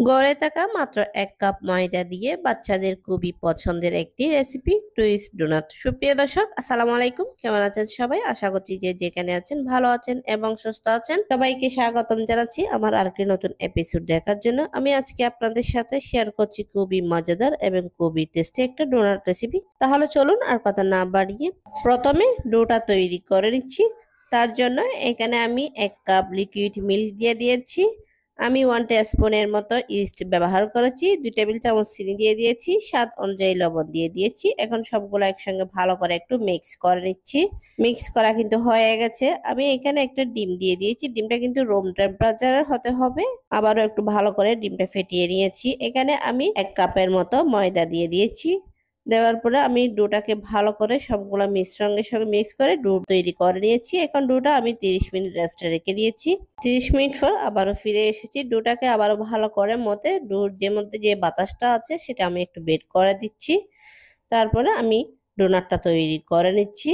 গড়ে থাকা মাত্র 1 কাপ ময়দা দিয়ে বাচ্চাদের খুবই পছন্দের একটি রেসিপি টুইস্ট ডোনাট। সুপ্রিয় দর্শক, আসসালামু আলাইকুম। কেমন আছেন সবাই? আশা করছি যে যেখানে আছেন ভালো আছেন এবং সুস্থ আছেন। সবাইকে স্বাগতম জানাচ্ছি আমার আরেকটি নতুন এপিসোড দেখার জন্য। আমি আজকে আপনাদের সাথে শেয়ার করছি খুবই মজাদার এবং খুবই টেস্টি একটা ডোনাট রেসিপি। তাহলে চলুন আর কথা না বাড়িয়ে প্রথমে ডোটা তৈরি করে নিচ্ছি। তার জন্য এখানে আমি 1 কাপ লিকুইড মিল্ক দিয়ে দিয়েছি। আমি 1 টিস্পুনের মতো ইস্ট ব্যবহার করেছি, 2 টেবিল চামচ চিনি দিয়ে দিয়েছি, স্বাদ অনুযায়ী লবণ দিয়ে দিয়েছি। এখন সবগুলো একসঙ্গে ভালো করে একটু মিক্স করে নিচ্ছি। মিক্স করা কিন্তু হয়ে গেছে। আমি এখানে একটা ডিম দিয়ে দিয়েছি। ডিমটা কিন্তু রুম টেম্পারেচারের হতে হবে। আবারও একটু ভালো করে ডিমটা ফেটিয়ে নিয়েছি। এখানে আমি 1 কাপের মতো ময়দা দিয়ে দিয়েছি। দেওয়ার পরে আমি ডোটাকে ভালো করে সবগুলো মিশ্রণের সঙ্গে মিক্স করে ডো তৈরি করে নিয়েছি। এখন ডোটা আমি 30 মিনিট রেস্টে রেখে দিয়েছি। 30 মিনিট পর আবারও ফিরে এসেছি। ডোটাকে আবারও ভালো করে মতে ডোর যে মধ্যে যে বাতাসটা আছে সেটা আমি একটু বের করে দিচ্ছি। তারপরে আমি ডোনাটটা তৈরি করে নিচ্ছি।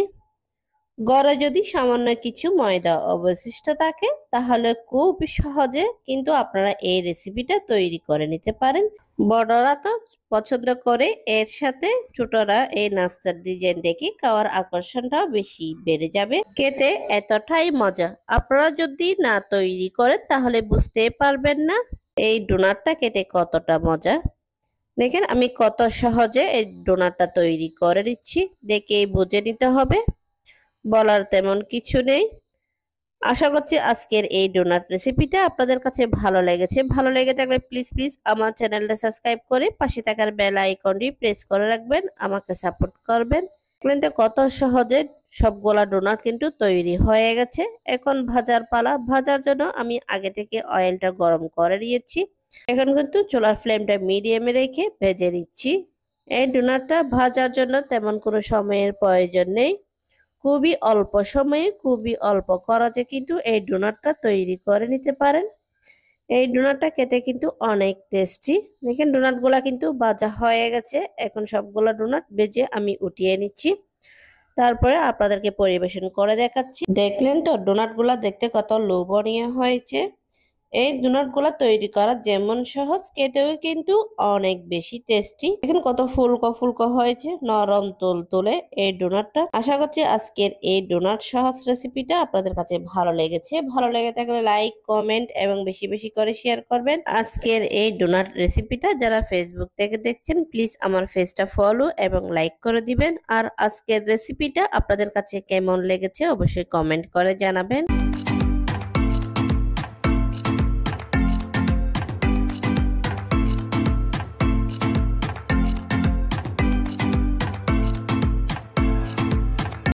ঘরে যদি সামান্য কিছু ময়দা অবশিষ্ট থাকে তাহলে খুব সহজে কিন্তু আপনারা এই রেসিপিটা তৈরি করে নিতে পারেন। বড়রা তো পছন্দ করে, এর সাথে ছোটরা এই নাস্তার ডিজাইন দেখে খাওয়ার আকর্ষণটাও বেশি বেড়ে যাবে। খেতে এতটাই মজা, আপনারা যদি না তৈরি করেন তাহলে বুঝতে পারবেন না এই ডোনাটটা খেতে কতটা মজা। দেখেন আমি কত সহজে এই ডোনাটটা তৈরি করে নিচ্ছি, দেখেই বুঝে নিতে হবে, বলার তেমন কিছু নেই। আশা করছি আজকের এই ডোনাট রেসিপিটা আপনাদের কাছে ভালো লেগেছে। ভালো লেগে থাকলে প্লিজ প্লিজ আমার চ্যানেলটা সাবস্ক্রাইব করে পাশে থাকার বেল আইকনটি প্রেস করে রাখবেন, আমাকে সাপোর্ট করবেন। কিন্তু কত সহজে সবগুলা ডোনাট কিন্তু তৈরি হয়ে গেছে। এখন ভাজার পালা। ভাজার জন্য আমি আগে থেকে অয়েলটা গরম করে নিয়েছি। এখন কিন্তু চুলার ফ্লেমটা মিডিয়ামে রেখে ভেজে নিচ্ছি। এই ডোনাটটা ভাজার জন্য তেমন কোনো সময়ের প্রয়োজন নেই। খুবই অল্প সময়ে খুবই অল্প খরচে কিন্তু এই ডোনাটটা তৈরি করে নিতে পারেন। এই ডোনাটটা খেতে কিন্তু অনেক টেস্টি। দেখেন ডোনাটগুলা কিন্তু ভাজা হয়ে গেছে। এখন সবগুলো ডোনাট ভেজে আমি উঠিয়ে নিচ্ছি। তারপরে আপনাদেরকে পরিবেশন করে দেখাচ্ছি। দেখলেন তো ডোনাটগুলা দেখতে কত লোভনীয় হয়েছে। এই ডোনাটগুলা তৈরি করা যেমন সহজ, খেতেও কিন্তু অনেক বেশি টেস্টি। দেখেন কত ফুলকো ফুলকো হয়েছে, নরম তুলতুলে এই ডোনাটটা। আশা করছি আজকের এই ডোনাট সহজ রেসিপিটা আপনাদের কাছে ভালো লেগেছে। ভালো লেগে থাকলে লাইক, কমেন্ট এবং বেশি বেশি করে শেয়ার করবেন। আজকের এই ডোনাট রেসিপিটা যারা ফেসবুক থেকে দেখছেন প্লিজ আমার পেজটা ফলো এবং লাইক করে দিবেন। আর আজকের রেসিপিটা আপনাদের কাছে কেমন লেগেছে অবশ্যই কমেন্ট করে জানাবেন।